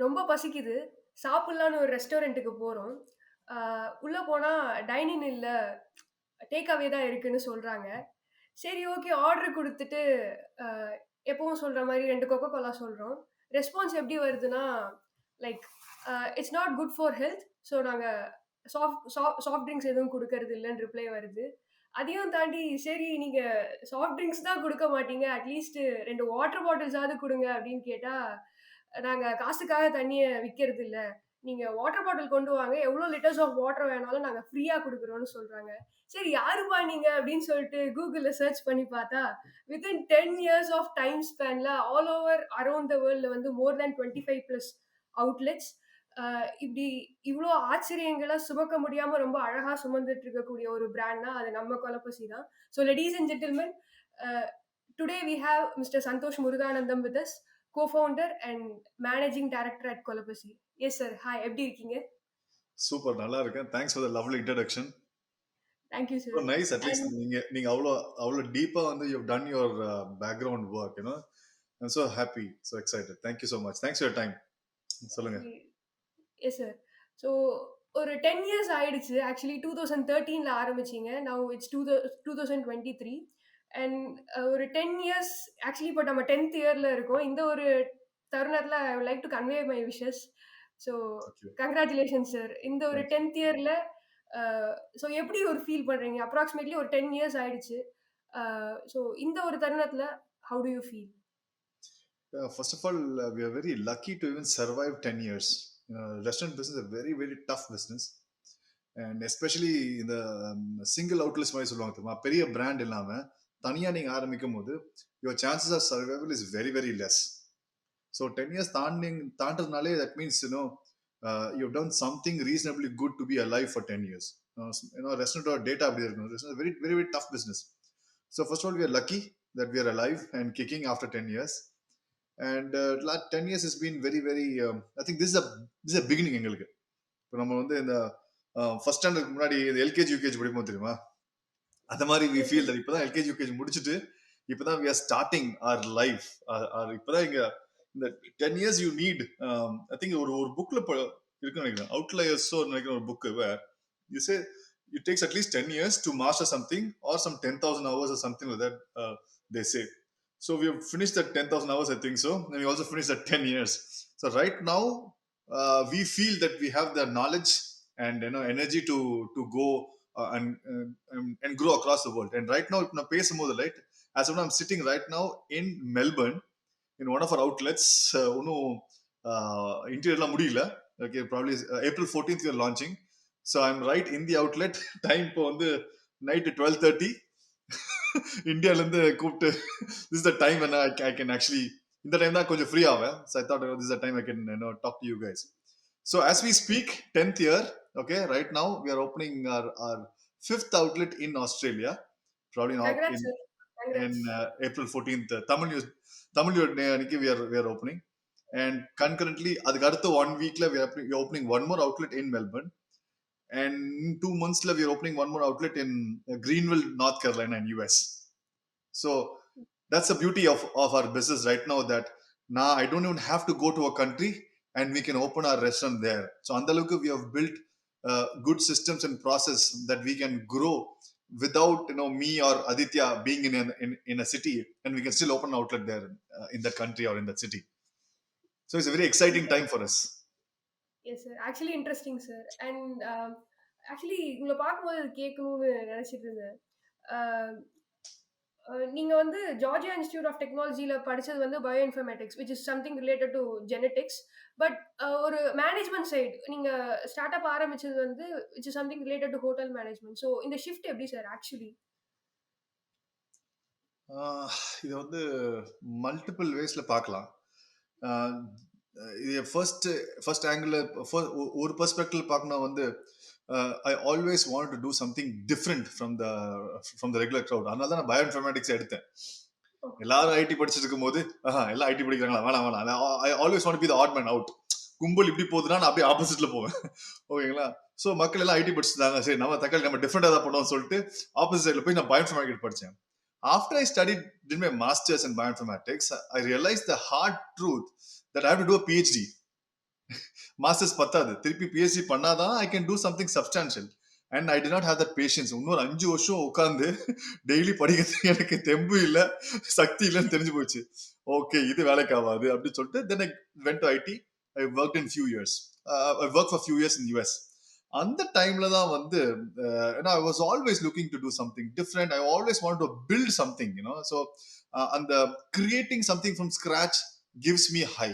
ரொம்ப பசிக்குது. சாப்பிடலான்னு ஒரு ரெஸ்டாரண்ட்டுக்கு போறோம். ஆ உள்ள போனா டைனிங் இல்ல. டேக் அவே தான் இருக்குன்னு சொல்றாங்க. சரி ஓகே ஆர்டர் குடுத்துட்டு, அ எப்பவும் சொல்ற மாரி 2 கோகோ கோலா சொல்றோம். ரெஸ்பான்ஸ் எப்படி வருதுன்னா, like it's not good for health. So நாங்க சாஃப்ட் ட்ரிங்க்ஸ் எதுவும் குடுக்கறது இல்லன்னு ரிப்ளை வருது. அதையும் தாண்டி சரி நீங்க சாஃப்ட் ட்ரிங்க்ஸ் தான் குடுக்க மாட்டீங்க. அட்லீஸ்ட் 2 வாட்டர் பாட்டில்ஸாவது குடுங்க அப்படின்னு கேட்டா, நாங்க காசுக்காக தண்ணிய விக்கிறது இல்ல. நீங்க வாட்டர் பாட்டில் கொண்டு வாங்க. எவ்ளோ லிட்டர்ஸ் ஆஃப் வாட்டர் வேணாலும் நாங்க ஃப்ரீயா குடுக்குறோம்னு சொல்றாங்க. சரி யாருப்பா நீங்க அப்படின்னு சொல்லிட்டு Googleல சர்ச் பண்ணி பார்த்தா, வித்தின் 10 இயர்ஸ் ஆஃப் டைம் ஸ்பேன்ல ஆல் ஓவர் அரவுண்ட் த வேர்ல்ட்ல வந்து மோர் தென் 25 பிளஸ் அவுட்லெட்ஸ். இப்படி இவ்ளோ ஆச்சரியங்கள சுமக்க முடியாம ரொம்ப அழகா சுமந்துட்டு இருக்கக்கூடிய ஒரு பிராண்ட்னா, அது நம்ம கொலபசி தான். So ladies and gentlemen, a today we have mister Santhosh Muruganandam with us, co-founder and managing director at Kolapasi. Yes sir. Hi எப்படி இருக்கீங்க? சூப்பர், நல்லா இருக்கேன். Thanks for the lovely introduction. Thank you so sir. Nice. At least and நீங்க நீங்க அவ்வளோ அவ்வளோ டீப்பா வந்து you done your background work. I'm so happy, so excited. Thank you so much. Thanks for time. சொல்லுங்க. Actually yes sir. ஸோ ஒரு 10 years ஆயிடுச்சு. Actually 2013ல ஆரம்பிச்சீங்க. நவ் இட்ஸ் 2023 அண்ட் ஒரு 10 இயர்ஸ். ஆக்சுவலி இப்போ நம்ம 10த் இயர்ல இருக்கோம். இந்த ஒரு தருணத்தில I would like to convey my wishes. So okay. Congratulations sir. இந்த ஒரு தேங்க்ஸ். 10த் இயர்ல ஸோ எப்படி ஒரு ஃபீல் பண்றீங்க? அப்ராக்ஸிமேட்லி ஒரு 10 இயர்ஸ் ஆயிடுச்சு. ஸோ இந்த ஒரு தருணத்தில how do you feel? First of all, we are very lucky to even survive 10 years. Restaurant business is a very, very tough business. And especially இந்த சிங்கிள் அவுட்லெட்ஸ் மாதிரி சொல்லுவாங்க தெரியுமா, பெரிய பிராண்ட் இல்லாமல் தனியாக நீங்கள் ஆரம்பிக்கும் போது your chances of survival is very very less. So 10 years தாண்டதுனாலே that means you done something reasonably good to be alive for 10 years. ரெஸ்டாரண்டோட டேட்டா அப்படி இருக்கணும். Very very very tough business. So first all we are lucky that we are alive and kicking after 10 years. And 10 years is been very very, I think this is a beginning எங்களுக்கு. இப்போ நம்ம வந்து இந்த first ஸ்டாண்டர்டுக்கு முன்னாடி LKG UKG படிப்போம் தெரியுமா, அந்த மாதிரி we as feel sir. That இப்பதான் எல்கேஜி யூகேஜி முடிச்சுட்டு இப்பதான் we are starting our life. இப்பதான் இங்க இந்த 10 years you need. I think ஒரு ஒரு புக்ல இருக்குன்னு நினைக்கிறேன், அவுட்லயர்ஸ் நினைக்கிற ஒரு book where you say it takes at least 10 years to master something or some 10,000 hours or something like that, they say. So we have finished that 10,000 hours, I think so, and we also finished that 10 years. So right now we feel that we have the knowledge and energy to go and grow across the world. And right now if na பேசும்போது, right, as of now I'm sitting right now in Melbourne in one of our outlets. இன்னும் இன்டீரியர்லாம் முடியல. Okay, probably April 14th we are launching. So I'm right in the outlet. Time இப்போ வந்து night 12:30 இந்தியால இருந்து கூப்பிட்டு this is the time when I can actually, இந்த time தான் கொஞ்சம் ஃப்ரீ ஆவேன். So I thought this is the time I can talk to you guys. So as we speak, 10th year, okay, right now we are opening our fifth outlet in Australia, probably not congrats sir. in congrats. April 14th. Tamil New Year அன்னைக்கு we are opening. And concurrently அதுக்கு அடுத்த 1 weekல we are opening one more outlet in Melbourne. And in 2 months we are opening one more outlet in Greenville, North Carolina in US. So that's the beauty of our business right now, that now I don't even have to go to a country and we can open our restaurant there. So andalukku we have built good systems and process that we can grow without me or Aditya being in a city, and we can still open an outlet there in that country or in that city. So it's a very exciting time for us. Yes sir. Actually interesting sir. And actually உங்கள பார்க்கும்போது கேட்கணும்னு நெனச்சிட்டு இருந்தேன். அ நீங்க வந்து Georgia institute of டெக்னாலஜில படிச்சது வந்து bioinformatics, which is something related to genetics. But ஒரு மேனேஜ்மென்ட் சைடு நீங்க ஸ்டார்ட் அப் ஆரம்பிச்சது வந்து which is something related to hotel management. So இந்த ஷிஃப்ட் எப்படி சார் ஆக்சுவலி? இது வந்து மல்டிபிள் வேஸ்ல பார்க்கலாம். இது ஃபர்ஸ்ட் ஆங்கிள் ஒரு பெர்ஸ்பெக்டிவ் பார்க்கணும் வந்து, ஐ always want to do something different from the regular crowd. அதனால தான் நான் பயோ இன்ஃபர்மேட்டிக்ஸ் எடுத்தேன். எல்லாரும் ஐடி படிச்சுட்டு இருக்கும் போது எல்லாம் ஐடி படிக்கிறாங்களா, வேணாம், ஐ always want to be the odd man out. கும்பல் இப்படி போகுதுன்னா நான் அப்படியே ஆப்போசிட்ல போவேன். ஓகேங்களா? ஸோ மக்கள் எல்லாம் ஐடி படிச்சுட்டாங்க, சரி நம்ம டிஃப்ரெண்டா தான் பண்ணுவோம்னு சொல்லிட்டு ஆப்போசிட் சைட்ல போய் நான் பயோ இன்ஃபர்மேட்டிக்ஸ் படிச்சேன். After I did my master's in bioinformatics, I realized the hard truth that I have to do a PhD. Masters பத்தாது, திருப்பி பிஹெச்டி பண்ணாதான் I can do something substantial. And I did not have that patience. இன்னொரு 5 வருஷம் உட்காந்து daily படிக்கிறதுக்கு எனக்கு தெம்பு இல்ல, சக்தி இல்லைன்னு தெரிஞ்சு போச்சு. ஓகே, இது வேலைக்கு ஆகாது அப்படின்னு சொல்லிட்டு then I went to IT. I work in few years. I work for few years in US. அந்த டைம்ல தான் வந்து I was always looking to do something different. I always want to build something, you know. So அந்த creating something from scratch gives me high.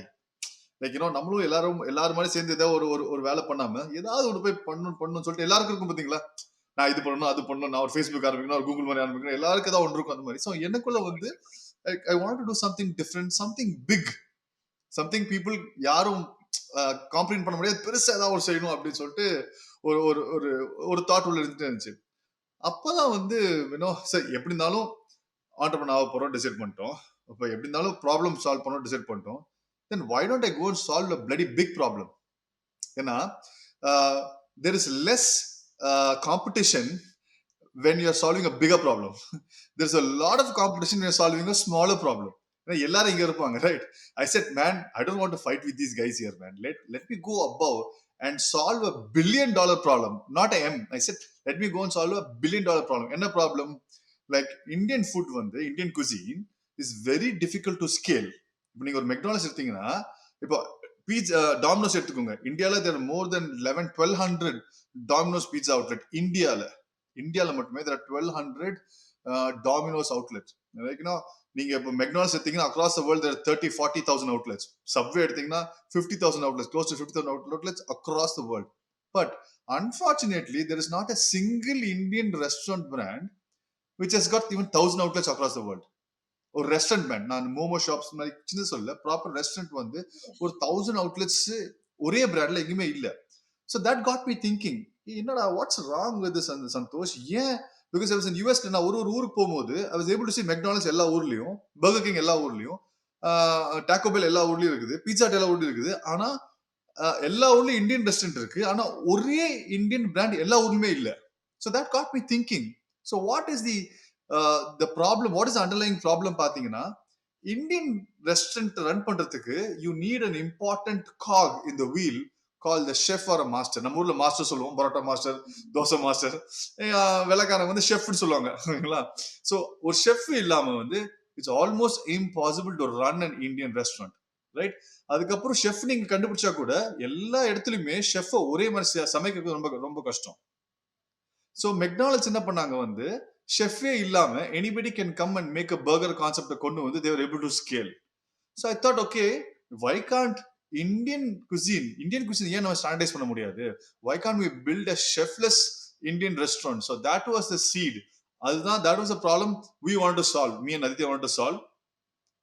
Like you know, நம்மளும் எல்லாரும் மாதிரி சேர்ந்து ஏதாவது ஒரு ஒரு வேலை பண்ணாம ஏதாவது ஒன்று போய் பண்ணணும்னு சொல்லிட்டு எல்லாருக்கும் இருக்கும் பாத்தீங்களா. நான் இது பண்ணணும், அது பண்ணணும், நான் ஒரு ஃபேஸ்புக் ஆரம்பிக்கணும், ஒரு கூகுள் மாதிரி ஆரம்பிக்கணும், எல்லாருக்கும் ஏதாவது ஒன்று இருக்கும் அந்த மாதிரி. ஸோ எனக்குள்ள வந்து I want to do something different, something big, something people யாரும் காம்ப்ரீன் பண்ண முடியாது, பெருசா ஏதாவது ஒரு செய்யணும் அப்படின்னு சொல்லிட்டு ஒரு ஒரு ஒரு ஒரு தாட் உள்ள இருந்துச்சு. அப்பதான் வந்து சரி, எப்படி இருந்தாலும் ஆண்டர்பிரனர் ஆக போறோம் டிசைட் பண்ணிட்டோம். அப்ப எப்படி இருந்தாலும் ப்ராப்ளம் சால்வ் பண்ணோம் டிசைட் பண்ணிட்டோம். then why don't I go and solve a bloody big problem? ஏன்னா there is less competition when you are solving a bigger problem. There's a lot of competition when you're solving a smaller problem. எல்லாரும் இங்க இருப்பாங்க, right? I said, man, I don't want to fight with these guys here, man. Let me go above and solve a $1 billion problem. Not a M. I said, let me go and solve a $1 billion problem. என்ன problem? Like Indian food வந்து, Indian cuisine is very difficult to scale. இப்போ நீங்க ஒரு McDonald's எடுத்தீங்கன்னா, இப்போ pizza Domino's எடுத்துக்கோங்க. இந்தியால there are more than 1100 Domino's pizza outlet. இந்தியால மட்டுமே there are 1200 டாமினோஸ் அவுட்லெட். நீங்க இப்போ மெக்டானல்ட்ஸ் எடுத்தீங்கன்னா across the world there are 30,000-40,000 outlets. Subway எடுத்தீங்கன்னா 50,000 outlets, close to 50,000 outlets across the world. But unfortunately there is not a single Indian restaurant brand which has got even 1,000 outlets across the world. ஒரு restaurant brand, நான் momo shops மாதிரி சின்ன சொல்ல, proper restaurant வந்து ஒரு 1000 outlets ஒரே பிராண்ட்ல எங்கேயுமே இல்ல. So that got me thinking, என்னடா what's wrong with this Santosh. ஏன்? Because I was in US. நான் ஒரு ஊருக்கு போகும்போது I was able to see McDonald's எல்லா ஊர்லயும், பர்கர் கிங் எல்லா ஊர்லயும், டாக்கோ பெல் எல்லா ஊர்லயும் இருக்குது, பீட்சா ஹட் எல்லா ஊர்லயும் இருக்குது. ஆனா எல்லா ஊர்லயும் இந்தியன் ரெஸ்டாரண்ட் இருக்கு, ஆனா ஒரே இந்தியன் பிராண்ட் எல்லா ஊர்லயுமே இல்ல. So that got me thinking. So what is the problem, what is the underlying problem பாத்தீங்கன்னா, இந்தியன் ரெஸ்டாரண்ட் ரன் பண்றதுக்கு you need an important cog in the wheel called the chef or a master. நம்ம ஊர்ல master சொல்லுவோம், parotta master, dosa master. வெள்ளக்காரங்க வந்து ஷெஃப்னு சொல்லுவாங்க. So ஒரு chef இல்லாம வந்து it's almost impossible to run an Indian restaurant, right? அதுக்கப்புறம் ஷெஃப் நீங்க கண்டுபிடிச்சா கூட எல்லா இடத்துலயுமே ஷெஃப் ஒரே மாதிரி சமைக்கிறது ரொம்ப ரொம்ப கஷ்டம். ஸோ மெக்டானல்ட்ஸ் என்ன பண்ணாங்க வந்து, ஷெஃபே இல்லாம anybody can come and make a burger concept கொண்டு வந்து they were able to scale. So I thought, okay, why can't Indian cuisine ஏன் நம்ம ஸ்டாண்டர்டைஸ் பண்ண முடியாது? Why can't we build a chefless Indian restaurant? So that was the seed. that was the problem we wanted to solve. Me and Aditya wanted to solve.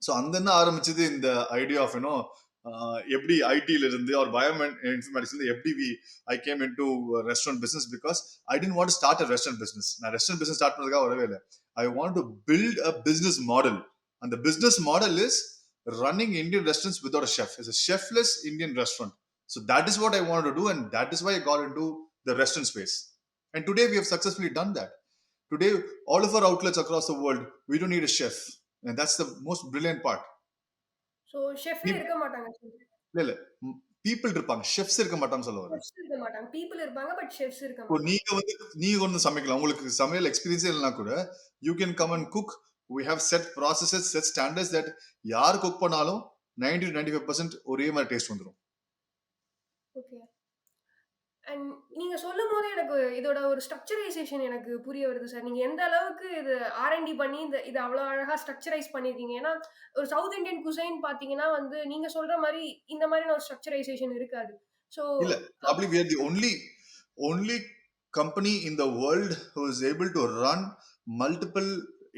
So அங்கே ஆரம்பிச்சது இந்த idea of எப்படி ஐடியில இருந்து ஒரு bioinformatics இருந்து எப்படி I came in to restaurant business. Because I didn't want to start a restaurant business. நான் ரெஸ்டாரண்ட் பிசினஸ் ஸ்டார்ட் பண்ணதுக்காக வரவே இல்லை. I want to build a business model. அந்த business model is running Indian restaurants without a chef. It's a chefless Indian restaurant. So that is what I wanted to do, and that is why I got into the restaurant space. And today we have successfully done that. Today, all of our outlets across the world, we don't need a chef. And that's the most brilliant part. So ஷெஃபே இருக்க மாட்டாங்க. இல்ல people இருப்பாங்க, chefs இருக்க மாட்டாங்க சொல்ல வரேன். Chefs இருக்க மாட்டாங்க. பீப்பிள் இருப்பாங்க, பட் ஷெஃப்ஸ் இருக்க இப்போ மாட்டாங்க. நீங்க வந்து சமைக்கலாம், உங்களுக்கு சமையல் எக்ஸ்பீரியன்ஸ் இல்லைனா கூட you can come and cook. We have set processes, set standards that யார் குக் பண்ணாலும் 90-95% ஒரே மாதிரி டேஸ்ட் வந்துரும். ஓகே. அண்ட் நீங்க சொல்லும்போது எனக்கு இதோட ஒரு ஸ்ட்ரக்சரைசேஷன் எனக்கு புரிய வருது சார். நீங்க எந்த அளவுக்கு இது ஆர்&டி பண்ணி இத அவ்வளோ அழகா ஸ்ட்ரக்சரைஸ் பண்ணியிருக்கீங்க. ஏன்னா, ஒரு சவுத் இண்டியன் குசைன் பார்த்தீங்கன்னா வந்து, நீங்க சொல்ற மாரி இந்த மாதிரியான ஒரு ஸ்ட்ரக்சரைசேஷன் இருக்காது. ஸோ இல்ல, probably we are the only company in the world who is able to run multiple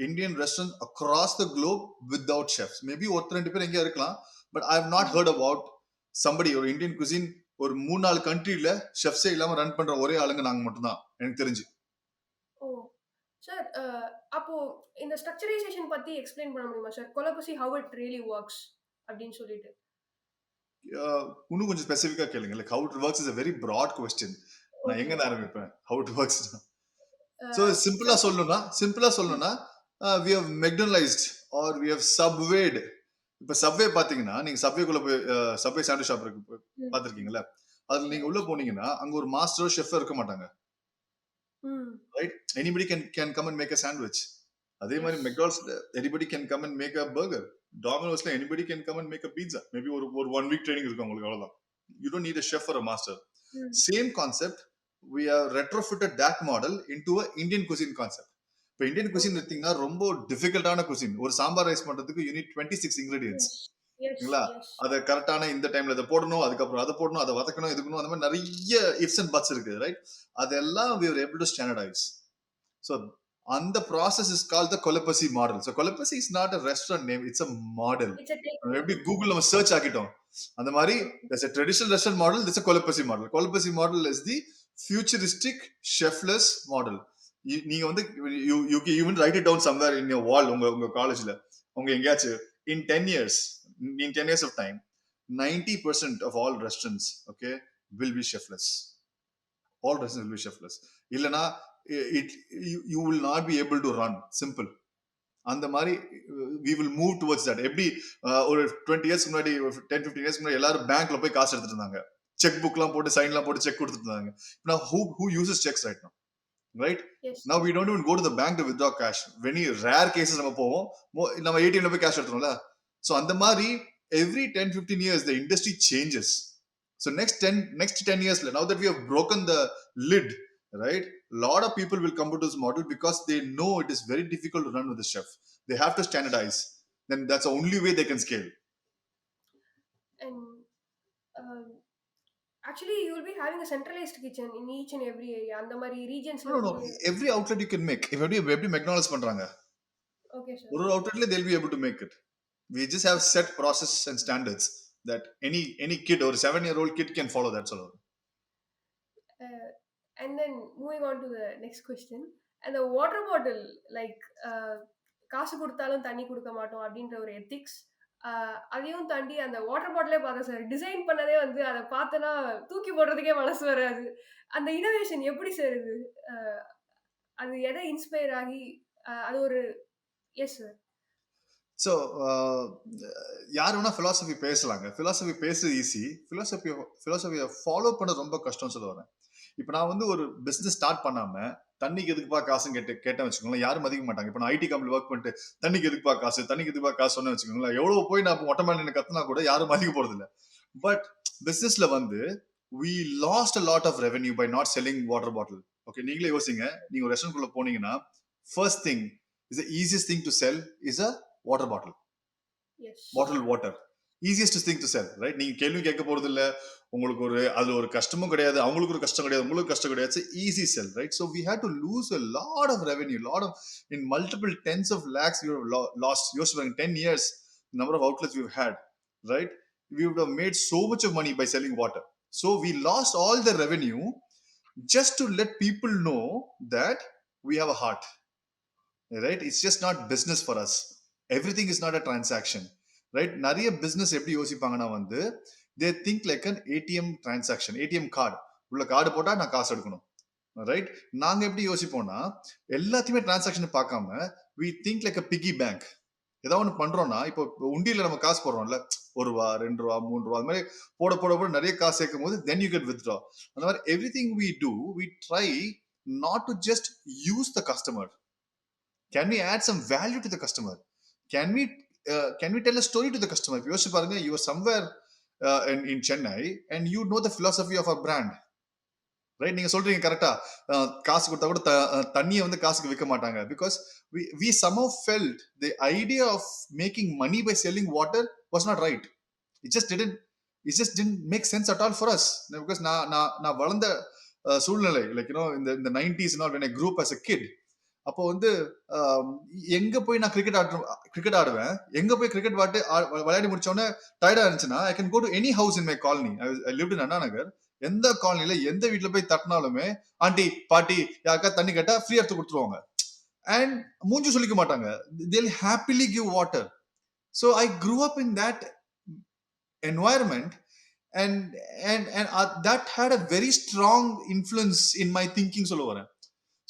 Indian restaurants across the globe without chefs. Maybe ஒருத்தர் ரெண்டு பேர் எங்கேயா இருக்கலாம், but I have not heard about somebody ஒரு Indian cuisine ஒரு 3-4 கண்ட்ரில ஷெஃப்ஸே இல்லாம run பண்ற ஒரே ஆளுங்க நாங்க மட்டும் தான் எனக்கு தெரிஞ்சு. ஓ சார், அப்போ இந்த ஸ்ட்ரக்சரைசேஷன் பத்தி எக்ஸ்பிளைன் பண்ண முடியுமா sir? கொலபசி how it really works அப்படின்னு சொல்லிட்டு. இன்னும் கொஞ்சம் ஸ்பெசிஃபிக்கா கேளுங்க. Like how it works is a very broad question. நான் எங்க இருந்து ஆரம்பிப்பேன் how it works? So சிம்பிளா சொல்லணும்னா we have McDonaldized or we have Subwayed. இப்ப சப்வே பாத்தீங்கன்னா, நீங்க சப்வேக்குள்ள போய் சப்வே சாண்ட்விச் ஷாப் இருக்கு பாத்திருக்கீங்களா? அதுல நீங்க உள்ள போனீங்கன்னா அங்க ஒரு மாஸ்டரோ ஷெஃப் இருக்க மாட்டாங்க. Mm. Right? Anybody can come and make a sandwich. அதே மாதிரி Yes. மெக்டானல்ட்ஸ்ல anybody can come and make a burger. டாமினோஸ்ல anybody can come and make a pizza. Maybe ஒரு ஒரு 1 வீக் ட்ரைனிங் இருக்கும் உங்களுக்கு, அவ்வளவுதான். You don't need a chef or a master. Mm. Same concept, we have retrofitted that model into a Indian cuisine concept. இப்போ Indian cuisine Okay. எடுத்தீங்கன்னா ரொம்ப டிஃபிகல்ட்டான cuisine. ஒரு sambar rice பண்றதுக்கு you need 26 ingredients. Yes. Yes. சரிங்களா? Yes. அதை கரெக்டான இந்த டைம்ல இதை போடணும், அதுக்கப்புறம் அதை போடணும், அதை வதக்கணும், இதுக்கணும், அந்த மாதிரி நிறைய இஃப்ஸ் அண்ட் பட்ஸ் இருக்கு, ரைட்? அதெல்லாம் we were able to standardize. So and the process is called the Kolapasi model. So Kolapasi is not a restaurant name, it's a model. It's a technique. எப்படி Google நம்ம search ஆக்கிட்டோம் அந்த மாதிரி, there's a traditional restaurant model, there's a Kolapasi model. Kolapasi model is the futuristic chefless model. நீங்க வந்து you can even write it down somewhere in your wall, உங்க காலேஜ்ல உங்க எங்கேயாச்சும், in 10 years, in 10 years of time, 90% of all restaurants, okay, will be chefless. All restaurants will be chefless. இல்லனா it you will not be able to run. Simple. அந்த மாதிரி we will move towards that. எப்படி ஒரு 20 years முன்னாடி, 10-15 years முன்னாடி எல்லாரும் பேங்க்ல போய் காசு எடுத்துட்டு இருந்தாங்க, செக் புக்லாம் போட்டு சைன்லாம் போட்டு செக் கொடுத்துட்டு இருந்தாங்க. now who uses checks right now, right? Yes. Now we don't even go to the bank to withdraw cash. Very rare cases நம்ம போவோம், நம்ம ஏடிஎம்ல போய் கேஷ் எடுத்துறோம்ல. so அந்த மாதிரி every 10-15 years the industry changes. so next 10 years, now that we have broken the lid, right, a lot of people will come to this model because they know it is very difficult to run with the chef. They have to standardize. Then that's the only way they can scale. And um, actually, you will be having a centralized kitchen in each and every area. அந்த மாதிரி regions No, every outlet you can make. If every McDonald's பண்றாங்க, Okay, sir. ஒரு outletல they'll be able to make it. We just have set processes and standards that any kid or 7-year-old kid can follow that sort of. And then moving on to the next question. And the water bottle, like காசு கொடுத்தாலும் தண்ணி கொடுக்க மாட்டோம் அப்படின்ற ஒரு ethics, அதையும் தாண்டி அந்த வாட்டர் பாட்டிலே பார்த்தேன் சார், டிசைன் பண்ணதே வந்து அதை பார்த்தனா தூக்கி போடுறதுக்கே மனசு வராது. அந்த இனோவேஷன் எப்படி சார் இது? அது எதை இன்ஸ்பயர் ஆகி அது ஒரு எஸ் சார். ஸோ யார் வேணா ஃபிலாசபி பேசலாங்க. ஃபிலாசபி பேசுறது ஈஸி, ஃபிலாசபியை ஃபாலோ பண்ண ரொம்ப கஷ்டம்னு சொல்ல வரேன். இப்போ நான் வந்து ஒரு பிஸ்னஸ் ஸ்டார்ட் பண்ணாம தண்ணிக்கு எதுக்குப்பா காசுன்னு கேட்டேன் வச்சுக்கோங்களேன், யாரும் மதிக்க மாட்டாங்க. இப்போ நான் ஐடி கம்பெனி ஒர்க் பண்ணிட்டு தண்ணிக்கு எதுக்குப்பா காசு சொன்னேன் வச்சுக்கோங்களேன், எவ்வளவு போய் நான் மொட்டை மேல கத்துனா கூட யாரும் மதிக்க போறது இல்லை. பட் பிசினஸ்ல வந்து we lost a lot of revenue by not selling water bottle. Okay, நீங்களே யோசிங்க. நீங்க ஒரு ரெஸ்டாரண்ட் குள்ள போனீங்கன்னா first thing is the easiest thing to sell is a water bottle. Yes. Bottled water, easiest thing to sell, right? நீங்க கேள்வி கேட்க போறது இல்ல, உங்களுக்கு ஒரு அதுல ஒரு கஷ்டமும் கிடையாது, அவங்களுக்கு ஒரு கஷ்டம் கிடையாது, உங்களுக்கு கஷ்டம் கிடையாது. It's easy sell, right? So we had to lose a lot of revenue, in multiple tens of lakhs we have lost. Usually in 10 years, the number of outlets we've had, right? We would have made so much of money by selling water. So we lost all the revenue just to let people know that we have a heart, right? It's just not business for us. Everything is not a transaction, right? நிறைய business எப்படி யோசிப்பாங்கன்னா வந்து they think like an ATM transaction. ATM card, உள்ள card போட்டா நான் காசு எடுக்கணும், right? நாங்க எப்படி யோசிப்போம்னா எல்லாத்தையுமே டிரான்சாக்ஷன் பார்க்காம we think like a piggy bank. ஏதாவது ஒன்று பண்றோம்னா, இப்போ உண்டியில நம்ம காசு போடுறோம்ல, ₹1 ₹2 ₹3 அது மாதிரி போட போட போட நிறைய காசு சேர்க்கும் போது then you can withdraw. அந்த மாதிரி everything we do, we try not to just use the customer. Can we add some value to the customer? Can we tell a story to the customer? If யோசிச்சு பாருங்க, you are somewhere in Chennai and you know the philosophy of our brand, right? நீங்க சொல்றீங்க கரெக்டா, காசு கொடுத்தா கூட தண்ணியை வந்து காசுக்கு விற்க மாட்டாங்க. Because we somehow felt the idea of making money by selling water was not right. It just didn't make sense at all for us. Because நான் வளர்ந்த சூழ்நிலை, like in the 90s and all, when I grew up as a kid, அப்போ வந்து எங்க போய் நான் cricket ஆடுவேன், எங்க போய் கிரிக்கெட் விளையாடி முடிச்சோடனே டயர்டா இருந்துச்சுன்னா I can go to any house in my colony. I lived in Anna Nagar. எந்த காலனில எந்த வீட்டுல போய் தட்டினாலுமே ஆண்டி பாட்டி யாருக்கா தண்ணி கேட்டா ஃப்ரீ எடுத்து கொடுத்துருவாங்க. அண்ட் மூஞ்சி சொல்லிக்க மாட்டாங்க, they'll happily give water. So I grew up in that environment, and that had a very strong influence in my thinking சொல்ல வரேன்.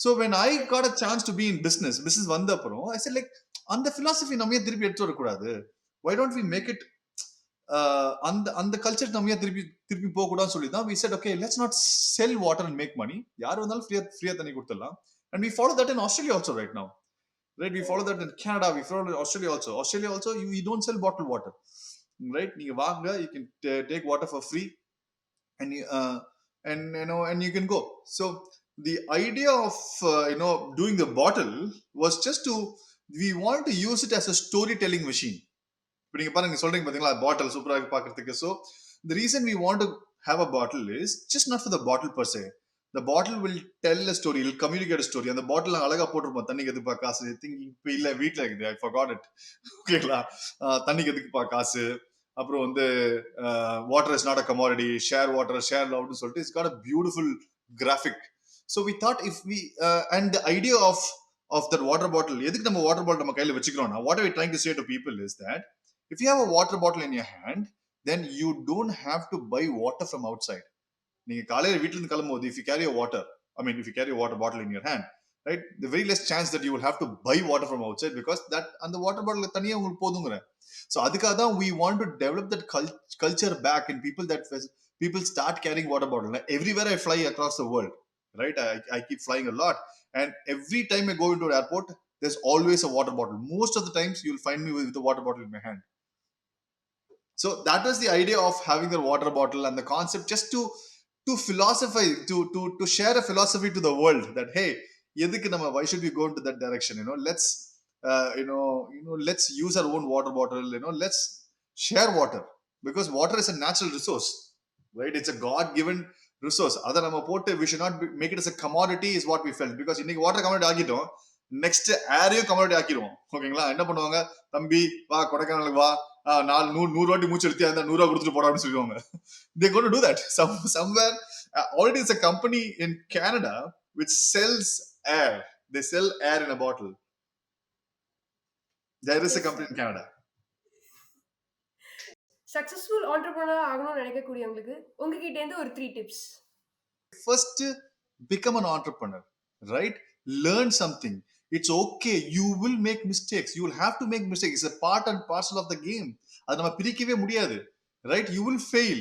So when I got a chance to be in business வந்த அப்புறம் I said like, அந்த philosophy நம்ம ஏன் திருப்பி எடுத்து வரக்கூடாது? Why don't we make it அந்த கல்ச்சர் நம்ம ஏன் திருப்பி திருப்பி போக கூடாதுன்னு சொல்லி தான் we said okay let's not sell water and make money. யார் வந்தாலும் ஃப்ரீயா தண்ணி கொடுத்துடலாம். And we follow that in Australia also right now. Right, we follow that in Canada, we follow it in Australia also. Australia also, you don't sell bottled water. Right, நீங்க வாங்க, you can take water for free, and and you can go. So the idea of doing the bottle was just to, we want to use it as a storytelling machine. இப்போ நீங்க பாருங்க, சொல்றீங்க பாத்தீங்களா பாட்டில் சூப்பரா இருக்கு பாக்குறதுக்கு. So the reason we want to have a bottle is just not for the bottle per se. The bottle will tell a story, it will communicate a story. அந்த பாட்டில் அழகா போட்டிருப்போம், தண்ணிக்கு எதுப்பா காசு, திங்க் இப்போ இல்ல வீட்டுல இருக்குது, I forgot it. ஓகேங்களா, தண்ணிக்கு எதுக்குப்பா காசு, அப்புறம் வந்து water is not a commodity, share water share லவ்னு சொல்லிட்டு it's got a beautiful graphic. So we thought if we and the idea of that water bottle, எதுக்கு நம்ம வாட்டர் பாட்டில் நம்ம கையில வச்சுக்கிறோம்னா, what are we trying to say to people is that if you have a water bottle in your hand, then you don't have to buy water from outside. நீங்க காலையில வீட்ல இருந்து கிளம்பும்போது, if you carry a water, I mean if you carry a water bottle in your hand, right, the very less chance that you will have to buy water from outside, because that அந்த water bottle தனியா உங்களுக்கு போதுங்கற. So அதுக்காக தான் we want to develop that culture back in people, that people start carrying water bottle. Now, everywhere I fly across the world, right, I keep flying a lot, and every time I go into an airport, there's always a water bottle. Most of the times you'll find me with a water bottle in my hand. So that was the idea of having a water bottle, and the concept just to philosophize, to share a philosophy to the world that hey, why should we go into that direction? Let's let's use our own water bottle. Let's share water, because water is a natural resource, right? It's a God given resource. Other நம்ம போட்டு we should not make it as a commodity is what we felt, because இன்னைக்கு water commodity ஆக்கிட்டோம், next ஏரையும் commodity ஆக்கிடுவோம். ஓகேங்களா, என்ன பண்ணுவாங்க, தம்பி வா கொடைக்கானலுக்கு வா, 100 வாட்டி மூச்சு எழுத்தி அந்த 100 ரூபா கொடுத்துட்டு போறான்னு சொல்லுவாங்க. They're going to do that somewhere. Already it's a company in Canada which sells air. They sell air in a bottle. There is a company in Canada. Successful entrepreneur ஆகணும்னு நினைக்கக்கூடியவங்களுக்கு உங்ககிட்ட இருந்து ஒரு 3 tips. First, become an entrepreneur, right? Learn something. It's okay, you will make mistakes, you will have to make mistakes, it's a part and parcel of the game. அது நம்ம பிரிக்கவே முடியாது, right? You will fail,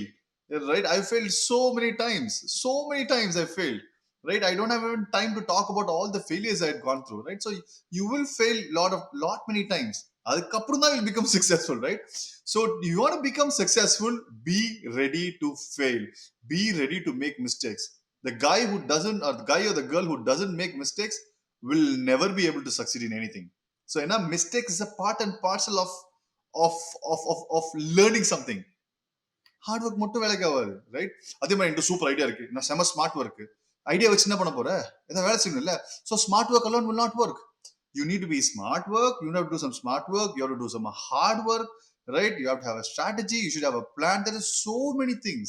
right? I failed so many times I failed, right? I don't have even time to talk about all the failures I had gone through, right? So you will fail lot many times, அதுக்கப்புறம் தான் you'll become successful, right? So you want to become successful, be ready to fail, be ready to make mistakes. The guy who doesn't, or the guy or the girl who doesn't make mistakes will never be able to succeed in anything. So mistakes is a part and parcel of learning something. Hard work மட்டும் வேலைக்கு ஆகாது, right? அதே மாதிரி என்கிட்ட super idea இருக்கு, நான் செம smart work, idea வச்சு என்ன பண்ண போற, ஏதாவது வேலை செய்யணும் இல்ல. So smart work alone will not work. You need to be smart work, you have to do some smart work, you have to do some hard work, right? You have to have a strategy, you should have a plan. There is so many things.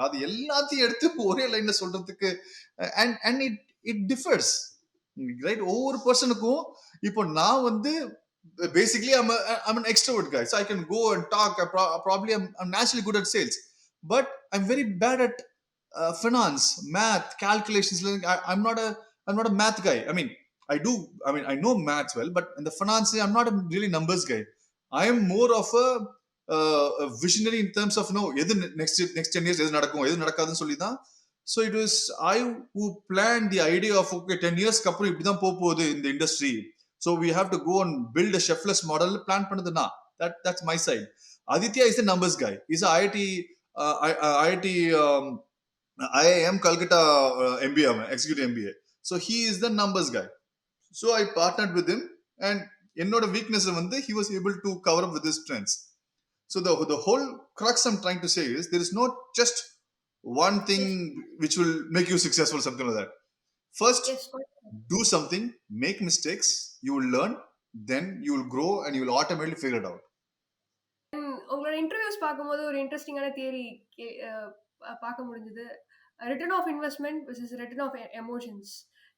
அது எல்லாத்தையும் எடுத்து ஒரே லைன்ல சொல்றதுக்கு, and it differs, right? ஒவ்வொரு பர்சனுக்கும். இப்போ நான் வந்து basically I'm an extrovert guy, so I can go and talk. Probably I'm naturally good at sales, but I'm very bad at finance, math, calculations. I'm not a math guy. I know maths well, but in the finance I'm not a really numbers guy. I am more of a visionary in terms of எது next 10 years எது நடக்கும் எது நடக்காதுன்னு சொல்லி தான். So it was I who planned the idea of okay 10 years க்கு அப்புறம் இப்படி தான் போகுது இந்த industry. So we have to go and build a chefless model. Plan பண்ணதுனா that's my side. Aditya is the numbers guy. He's a IIT IIM Calcutta MBA, executive MBA. So he is the numbers guy. So I partnered with him, and என்னோட weakness வந்து he was able to cover up with his strengths. So the whole crux I'm trying to say is there is not just one thing which will make you successful, something like that. First, do something, make mistakes, you will learn, then you will grow, and you will automatically figure it out. உங்களோட interviews பார்க்கும்போது ஒரு இன்ட்ரெஸ்டிங்கான theory பார்க்க முடிஞ்சது, return of investment versus return of emotions.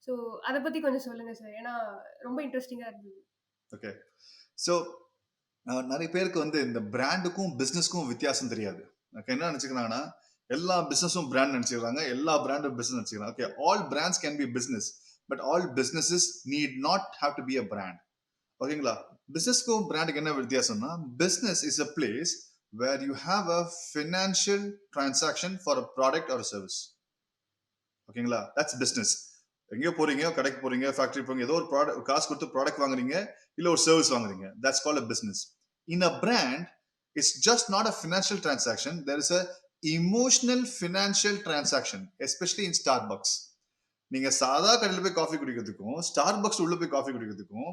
So அதை பத்தி கொஞ்சம் சொல்லுங்க சார், ஏன்னா ரொம்ப இன்ட்ரெஸ்டிங்கா இருந்தது. ஓகே, ஸோ நிறைய பேருக்கு வந்து இந்த பிராண்டுக்கும் பிசினஸ்க்கும் வித்தியாசம் தெரியாது. என்ன நினைச்சுக்கிறாங்கன்னா எல்லா பிசினஸும் பிராண்ட் நினைச்சுக்கிறாங்க, எல்லா பிராண்டும் பிசினஸ் நினைச்சுக்கிறாங்க. Okay, all brands can be business, but all businesses need not have to be a brand. ஓகேங்களா, பிசினஸ்க்கும் பிராண்டுக்கு என்ன வித்தியாசம்னா, business is a place where you have a financial transaction for a product or a service. ஓகேங்களா? that's business. எங்கேயோ போறீங்க, கடைக்கு போறீங்க, ஃபேக்டரி போறீங்க, ஏதோ ஒரு ப்ராடக்ட் காசு கொடுத்து ப்ராடக்ட் வாங்குறீங்க, இல்ல ஒரு சர்வீஸ் வாங்குறீங்க. that's called a business. In a brand, it's just not a financial transaction. There is a emotional financial transaction, especially in Starbucks. நீங்க சாதா கடையில போய் காஃபி குடிக்கிறதுக்கும் ஸ்டார்பக்ஸ் உள்ள போய் காஃபி குடிக்கிறதுக்கும்,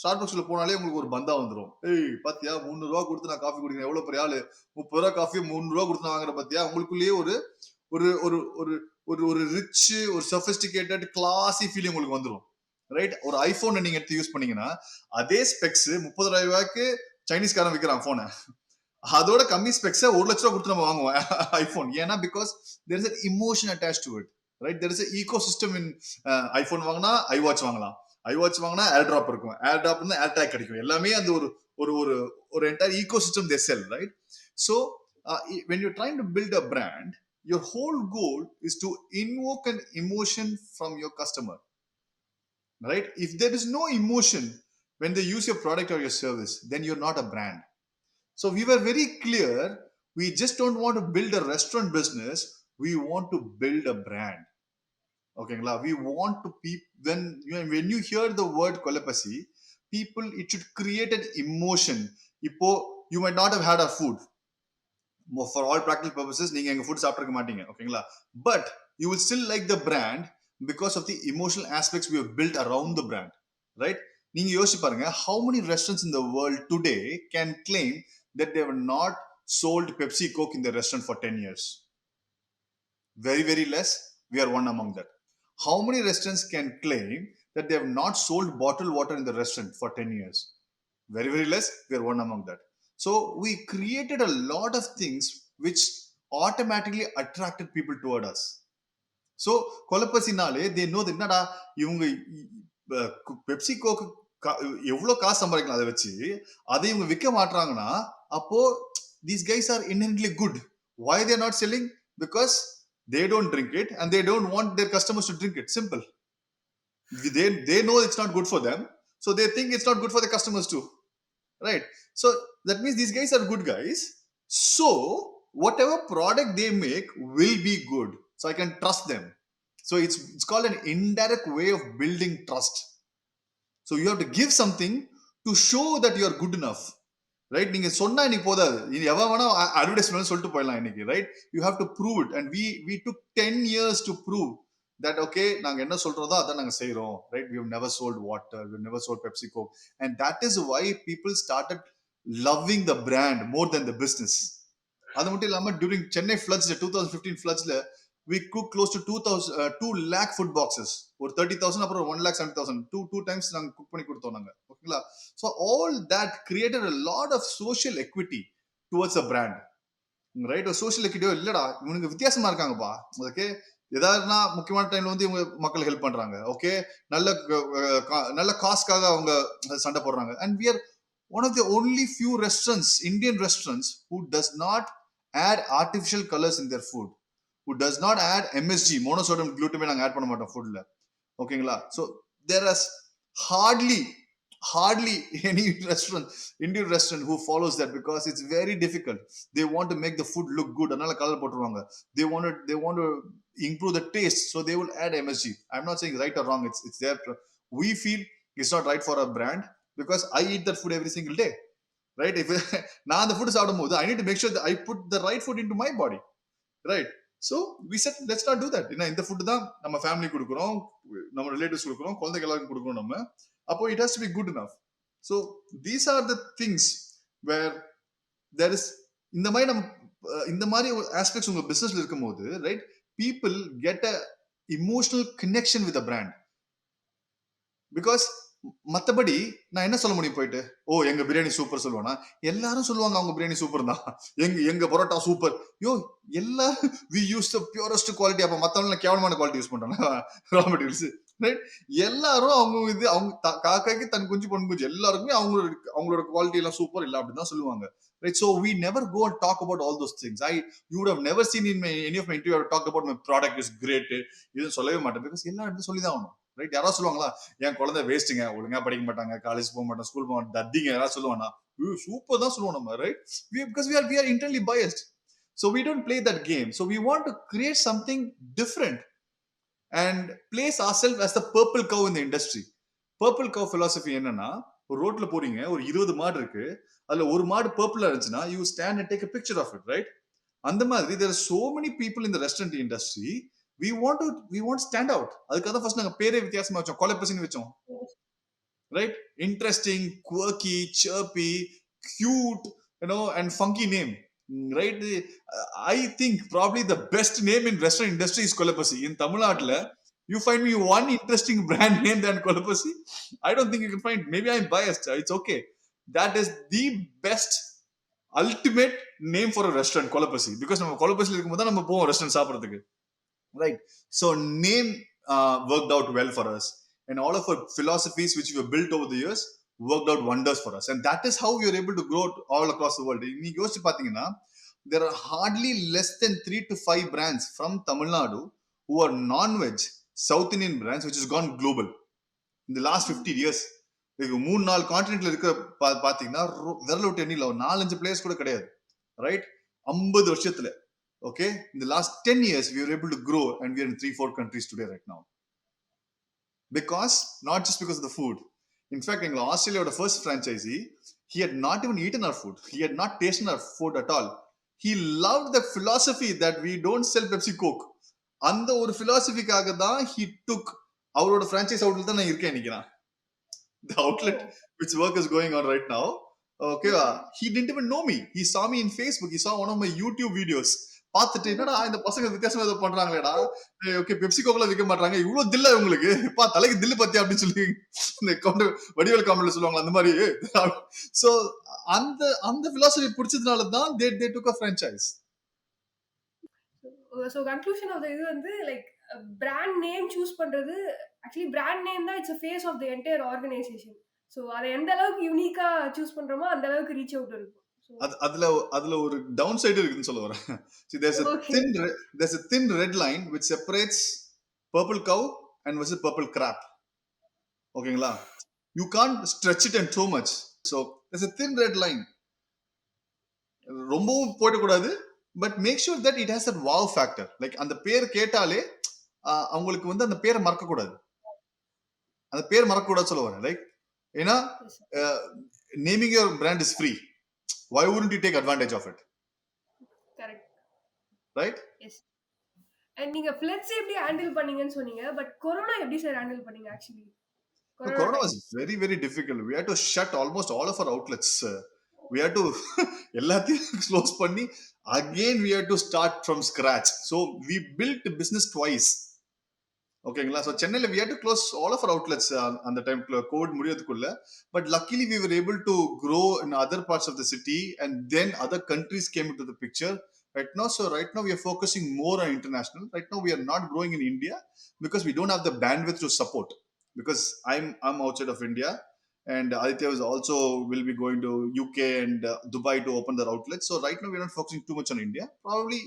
ஸ்டார்பக்ஸ்ல போனாலே உங்களுக்கு ஒரு பந்தா வந்துடும். ஏய் பாத்தியா, 300 ரூபா கொடுத்து நான் காஃபி குடிக்கிறேன், எவ்வளவு பெரிய ஆளு, 30 ரூபா காஃபி 300 ரூபா கொடுத்து நான் வாங்குற பாத்தியா. உங்களுக்குள்ளேயே ஒரு ஒரு ஒரு ஒரு ஒரு ஒரு ரிச், ஒரு சொபிஸ்டிகேட்டட், கிளாசி ஃபீலிங் உங்களுக்கு வந்துடும். ரைட்? ஒரு ஐபோன் நீங்க எடுத்து யூஸ் பண்ணீங்கன்னா அதே ஸ்பெக்ஸ் 30,000 ரூபாய்க்கு சைனீஸ்காரன் விற்கிறான் போனை, அதோட கம்மி ஸ்பெக்ஸ் 1 லட்ச ரூபா கொடுத்து நம்ம வாங்குவோம் ஐபோன். ஏன்னா because there is an emotion attached to it. Right? there is a ecosystem in iPhone வாங்கினா ஐவாட்ச் வாங்கலாம், ஐவாட்ச் வாங்கினா ஏர் டிராப் இருக்கும், ஏர் டிராப் இருந்து ஏர் டேக் கிடைக்கும். எல்லாமே அந்த ஒரு ஒரு ஒரு ஒரு entire ecosystem they sell, right? So when you're trying to build a brand, your whole goal is to invoke an emotion from your customer, right? If there is no emotion when they use your product or your service, then you're not a brand. So we were very clear, we just don't want to build a restaurant business, we want to build a brand. Okay, we want to when you hear the word Kolapasi, people, it should create an emotion. Ipo, you might not have had our food. For all practical purposes, நீங்க எங்க food சாப்பிட்டிருக்க மாட்டீங்க. ஓகேங்களா? But you will still like the brand because of the emotional aspects we have built around the brand, right? நீங்க யோசிச்சு பாருங்க, how many restaurants in the world today can claim that they have not sold Pepsi Coke in their restaurant for 10 years? Very, very less. We are one among that. How many restaurants can claim that they have not sold bottled water in the restaurant for 10 years? Very, very less. We are one among that. So we created a lot of things which automatically attracted people toward us. So கொலப்பசினாலே they know that என்னடா இவங்க Pepsi கோக்கு எவ்வளவு காசு சம்பாதிக்கலாம் அதை வச்சு, அதை இவங்க விற்க மாட்டாங்கன்னா அப்போ these guys are inherently good. Why they are not selling? Because they don't drink it and they don't want their customers to drink it. Simple. They know it's not good for them, so they think it's not good for the customers too. Right? So that means these guys are good guys. So whatever product they make will be good. So I can trust them. So it's called an indirect way of building trust. So you have to give something to show that you are good enough. Right? நீங்க சொன்னா இன்னைக்கு போதாது, நீ எவன் வேணா advertisement சொல்லிட்டு போயிடலாம் இன்னைக்கு. Right? You have to prove it. And we took 10 years to prove that okay, நாங்க என்ன சொல்றதோ அதான் நாங்க செய்றோம். Right? we have never sold water, we have never sold Pepsi Coke, and that is why people started loving the brand more than the business. அது மட்டும் இல்லாம during Chennai floods, 2015 floodsல we cooked close to 2 lakh food boxes. ஒரு 30,000 அப்புறம் 1,70,000, two times நாங்க cook பண்ணி கொடுத்தோம் நாங்க. ஓகேங்களா? So all that created a lot of social equity towards a brand. Right? ஒரு சோஷியல் எக்விட்டியோ இல்லடா, இவனுக்கு வித்தியாசமா இருக்காங்கப்பா, ஓகே, ஏதாவதுனா முக்கியமான டைம்ல வந்து இவங்க மக்கள் ஹெல்ப் பண்றாங்க, ஓகே, நல்ல நல்ல காஸ்ட்காக அவங்க சண்டை போடுறாங்க. And we are one of the only few restaurants, Indian restaurants, who does not add artificial colors in their food, who does not add MSG, monosodium glutamate, நாங்க ஆட் பண்ண மாட்டோம் ஃபுட்ல. ஓகேங்களா? So there is hardly any Indian restaurant who follows that, because it's very difficult. They want to make the food look good, அதனால colour போட்டுருவாங்க. they want to improve the taste, so they will add MSG. I'm not saying right or wrong, it's their, we feel it's not right for a brand because I eat that food every single day. Right? If நான் அந்த food சாப்பிடும்போது I need to make sure that I put the right food into my body. Right? So we said let's not do that. இந்த food தான் நம்ம family கொடுக்குறோம், நம்ம relatives கொடுக்குறோம், குழந்தைகள் எல்லாருக்கும் கொடுக்குறோம் நம்ம. அப்போ it has to be good enough. So these are the things where there is இந்த மாதிரி aspects உங்க பிசினஸ்ல இருக்கும்போது, right, people get a emotional connection with the brand. Because மத்தபடி நான் என்ன சொல்ல முடியும் போயிட்டு, ஓ எங்க பிரியாணி சூப்பர் சொல்லுவானா? எல்லாரும் சொல்லுவாங்க அவங்க பிரியாணி சூப்பர் தான், எங்க பரோட்டா சூப்பர். யோ எல்லா we use the purest quality. அப்ப மத்தவங்க கேவலமான குவாலிட்டி யூஸ் பண்றாங்க ரா மெட்டீரியல்ஸ். ரைட்? எல்லாரும் அவங்க அவங்க காக்காய்க்கு தன் குஞ்சு பொன் குஞ்சு எல்லாருக்குமே அவங்களோட குவாலிட்டி எல்லாம் சூப்பர் இல்ல அப்படின்னு தான் சொல்லுவாங்க. Right? So we never go and talk about all those things. You would have never seen in any of my interview I talked about my product is great. இது சொல்லவே மாட்டேன், because எல்லாரும் சொல்லி தான் ஆகணும். ரைட்? யாராவது சொல்லுவாங்களா என் குழந்தை வேஸ்ட்டுங்க, ஒழுங்கா படிக்க மாட்டாங்க, காலேஜ் போக மாட்டாங்க, ஸ்கூல் போக மாட்டாங்க, தத்திங்க யாராவது சொல்லுவானா? சூப்பர் தான் சொல்லுவோம் நம்ம, right? Because we are internally biased. So we don't play that game. So we want to create something different and place ourselves as the purple cow in the industry. Purple cow philosophy என்னன்னா, ஒரு ரோட்ல போறீங்க, ஒரு 20 மாடு இருக்கு, அதுல ஒரு மாடு பர்பிளா இருந்துச்சுன்னா you stand and take a picture of it, right? அந்த மாதிரி there are so many people in the restaurant industry. We want stand out. அதுக்காக தான் ஃபர்ஸ்ட் நாங்க பேரே வித்தியாசமா வச்சோம், கொலப்பசின்னு வச்சோம், right? Interesting, quirky, chirpy, cute, and funky name, right? I think probably the best name in restaurant industry is Kolapasi. In Tamil Nadu, you find me one interesting brand name than Kolapasi? I don't think you can find. Maybe I'm biased. It's okay. That is the best, ultimate name for a restaurant, Kolapasi. Because நம்ம கொலப்பசியில் இருக்கும்போது தான் நம்ம போவோம் restaurant சாப்பிட்றதுக்கு, right? So name worked out well for us, and all of our philosophies which we have built over the years worked out wonders for us, and that is how we are able to grow all across the world. நீங்க யோசிச்சு பாத்தீங்கன்னா, there are hardly less than 3 to 5 brands from Tamil Nadu who are non-veg South Indian brands which has gone global in the last 50 years. மூணு நாலு கான்டினென்ட்ல இருக்க பாத்தீங்கன்னா விரல் விட்டு எண்ணில 4-5 players கூட கிடையாது, ரைட்? 50 வருஷத்துல. Okay, in the last 10 years we were able to grow, and we are in 3-4 countries today right now, because not just because of the food. In fact, in Australia, the first franchisee, he had not even eaten our food, he had not tasted our food at all. He loved the philosophy that we don't sell Pepsi Coke. அந்த ஒரு philosophy-காக தான் he took அவரோட franchise outlet தான் நான் இருக்கேன் நினைக்கிறேன், the outlet which work is going on right now. Okay, he didn't even know me. He saw me in Facebook. He saw one of my YouTube videos. பார்த்துட்டு என்னடா இந்த பசங்க வித்தியாசமா ஏதோ பண்றாங்களேடா, ஓகே பெப்சி கோக்ல விற்க மாட்டாங்க, இவ்வளவு தில்ல உங்களுக்கு, பா தலைக்கு தில்லு பத்தி அப்படின்னு சொல்லி இந்த வடிவேல் காமெடியில சொல்லுவாங்க அந்த மாதிரி. சோ அந்த அந்த philosophy பிடிச்சதுனால தான் they took a franchise. So conclusion of the இது வந்து லைக் பிராண்ட் நேம் சூஸ் பண்றது, ஆக்சுவலி பிராண்ட் நேம் தான் it's face of the entire organisation. So அதை எந்த அளவுக்கு யூனிக்கா சூஸ் பண்றோமோ அந்த அளவுக்கு ரீச் அவுட் இருக்கும். அதுல ஒரு டவுன் சைடு இருக்குன்னு சொல்ல வரேன். See, there's a thin red line which separates purple cow and versus purple crap. ஓகேங்களா? You can't stretch it and too much. So there's a thin red line. ரொம்பவும் போடக்கூடாது, but make sure that it has that wow factor. Like அந்த பேர் கேட்டாலே அவங்களுக்கு வந்து அந்த பேரை மறக்க கூடாது, அந்த பேர் மறக்க கூடாது சொல்ல வரேன். லைக் ஏன்னா naming your brand is free. Why wouldn't you take advantage of it? Correct. Right? Yes. And நீங்க ஃப்ளட்ஸ் எப்படி ஹேண்டில் பண்ணீங்கன்னு சொன்னீங்க, பட் கொரோனா எப்படி சார் ஹேண்டில் பண்ணீங்க actually? Corona was very, very difficult. We had to shut almost all of our outlets. We had to எல்லாத்தையும் close பண்ணி again we had to start from scratch. So we built business twice. ஓகேங்களா? So சென்னையில் we had to close all of our outlets அந்த டைம்ல Covid முடியறதுக்குள்ள. But luckily we were able to grow in other parts of the city, and then other countries came into the picture right now. So right now we are focusing more on international. Right now we are not growing in India because we don't have the bandwidth to support, because I'm outside of India, and Aditya is also will be going to UK and Dubai to open their outlets. So right now we're not focusing too much on India. Probably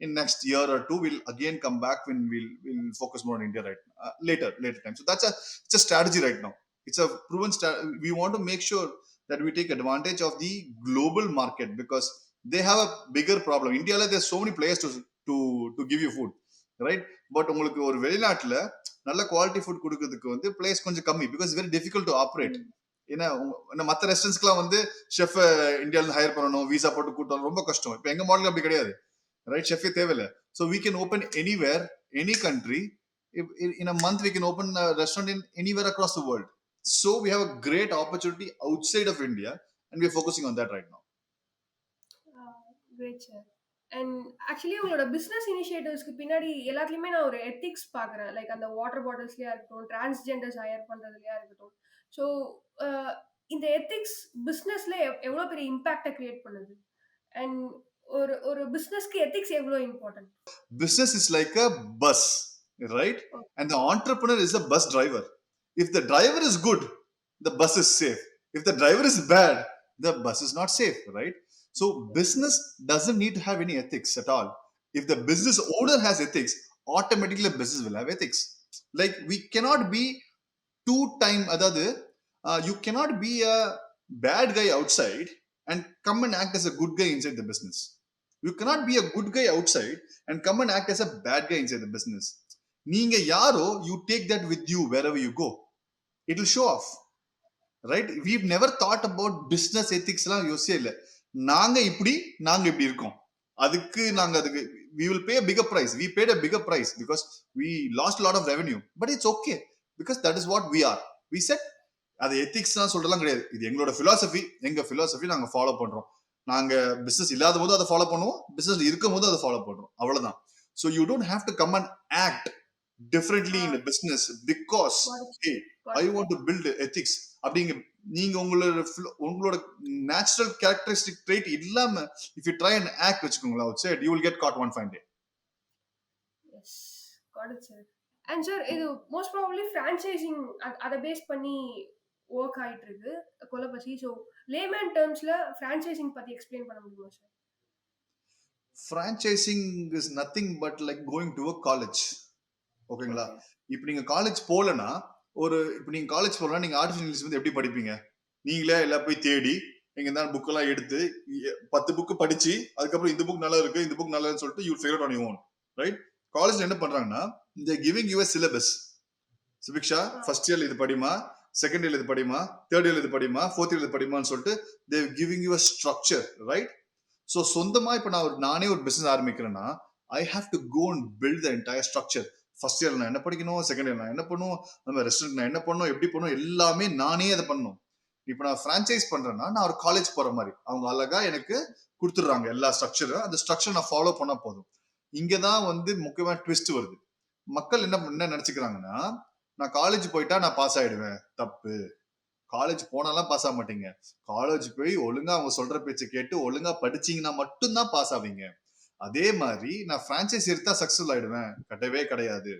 in next year or two we'll again come back when we'll focus more on India right later time. So it's a strategy right now. It's a proven we want to make sure that we take advantage of the global market, because they have a bigger problem. India there's so many players to give you food, right? But உங்களுக்கு ஒரு வெளிநாட்டுல நல்ல quality food கொடுக்கிறதுக்கு வந்து place கொஞ்சம் கம்மி, because very difficult to operate. ஏன்னா மற்ற ரெஸ்டாரண்ட்ஸ்க்குலாம் வந்து ஷெஃப் இந்தியாவில ஹையர் பண்ணணும், விசா போட்டு கூட்டணும், ரொம்ப கஷ்டம். இப்போ எங்க மாடல் அப்படி கிடையாது, ரைட்? ஷெஃபே தேவையில்லை. So we can open anywhere, any country. In a month we can open a restaurant in anywhere across the world. So we have a great opportunity outside of India, and we are focusing on that right now. Great sir. And actually உங்களோட business இனிஷியேட்டிவ்ஸ்க்கு பின்னாடி எல்லாத்துலேயுமே நான் ஒரு ethics பார்க்குறேன். Like அந்த water பாட்டில்ஸ்லையா இருக்கட்டும், transgenders higher பண்ணுறதுலையா இருக்கட்டும். So இந்த எத்திக்ஸ் பிஸ்னஸில் எவ்வளோ பெரிய இம்பேக்டை கிரியேட் பண்ணுது? அண்ட் ஒரு பிஸ்னஸ்க்கு எத்திக்ஸ் எவ்வளோ important? Business is like a bus, right? Okay. And the entrepreneur is a bus driver. If the driver is good, the bus is safe. If the driver is bad, the bus is not safe, right? So business doesn't need to have any ethics at all. If the business owner has ethics, automatically the business will have ethics. Like we cannot be two time அதாவது you cannot be a bad guy outside and come and act as a good guy inside the business. You cannot be a good guy outside and come and act as a bad guy inside the business. நீங்க யாரோ, you take that with you wherever you go. It will show off. Right, we've never thought about business ethics எல்லாம் யோசிச்சே இல்லை. நாங்க இப்படி இருக்கோம், அதுக்கு நாங்க அதுக்கு we will pay a bigger price. We paid a bigger price because we lost a lot of revenue, but it's okay because that is what we are. We said அது எத்திக்ஸ்லாம் சொல்றலாம் கிடையாது, இது எங்களோட philosophy, எங்க philosophy நாங்க follow பண்றோம். நாங்க business இல்லாத போது அதை ஃபாலோ பண்ணுவோம், பிசினஸ் இருக்கும் போது அதை ஃபாலோ பண்றோம், அவ்வளவுதான். So you don't have to come and act differently in a business because hey, I want to build ethics அப்படிங்க. நீங்க உங்களோட நேச்சுரல் கேரக்டரிஸ்டிக் ட்ரைட் இல்லாம if you try and act வச்சுக்கோங்களா outside, you will get caught one fine day. Yes, got it sir. And sir, இது most probably franchising அத base பண்ணி work ஆயிட்டு இருக்கு கொலபசி. So layman டேர்ம்ஸ்ல franchising பத்தி எக்ஸ்பிளைன் பண்ண முடியுமா sir? Franchising is nothing but like going to a college. ஓகேங்களா? இப்போ நீங்க காலேஜ் போலனா, இப்போ நீங்க காலேஜ் போலனா நீங்க ஆர்டிஃபிஷியல் இன்டெலிஜென்ஸ் வந்து எப்படி படிப்பீங்க? நீங்களே எல்லாம் போய் தேடி எங்க இருந்தாலும் புக் எல்லாம் எடுத்து 10 புக் படிச்சு அதுக்கப்புறம் இந்த புக் நல்லா இருக்கு, இந்த புக் நல்லா இருக்குன்னு சொல்லிட்டு you figure it on your own, right? காலேஜ்ல என்ன பண்றாங்கன்னா, they giving you a syllabus. Subiksha, first இயர்ல இது படிமா, செகண்ட் இயர்ல இது படிமா, தேர்ட் இயர்ல இது படிமா, ஃபோர்த் இயர்ல இது படிமான்னு சொல்லிட்டு they giving you a structure, right? So சொந்தமா இப்போ நானே ஒரு பிசினஸ் ஆரம்பிக்கிறேன்னா, I have to go and build the entire structure. First இயர்ல நான் என்ன படிக்கணும், செகண்ட் இயர் நான் என்ன பண்ணும், நம்ம ரெஸ்டாரண்ட் நான் என்ன பண்ணணும், எப்படி பண்ணணும், எல்லாமே நானே அதை பண்ணணும். இப்போ நான் ஃப்ரான்ச்சைஸ் பண்றேன்னா நான் ஒரு காலேஜ் போற மாதிரி, அவங்க அழகா எனக்கு கொடுத்துடுறாங்க எல்லா ஸ்ட்ரக்சரும், அந்த ஸ்ட்ரக்சர் நான் ஃபாலோ பண்ணா போதும். இங்கதான் வந்து முக்கியமான ட்விஸ்ட் வருது. மக்கள் என்ன நினைச்சுக்கிறாங்கன்னா, நான் காலேஜ் போயிட்டா நான் பாஸ் ஆயிடுவேன். தப்பு. காலேஜ் போனாலாம் பாஸ் ஆக மாட்டீங்க. காலேஜ் போய் ஒழுங்கா அவங்க சொல்ற பேச்சு கேட்டு ஒழுங்கா படிச்சீங்கன்னா மட்டும்தான் பாஸ் ஆவீங்க. அதே மாதிரி நான் பிரான்சைஸ் எடுத்தா சக்சஸ்ஃபுல் ஆயிடுவேன், கிடையவே கிடையாது.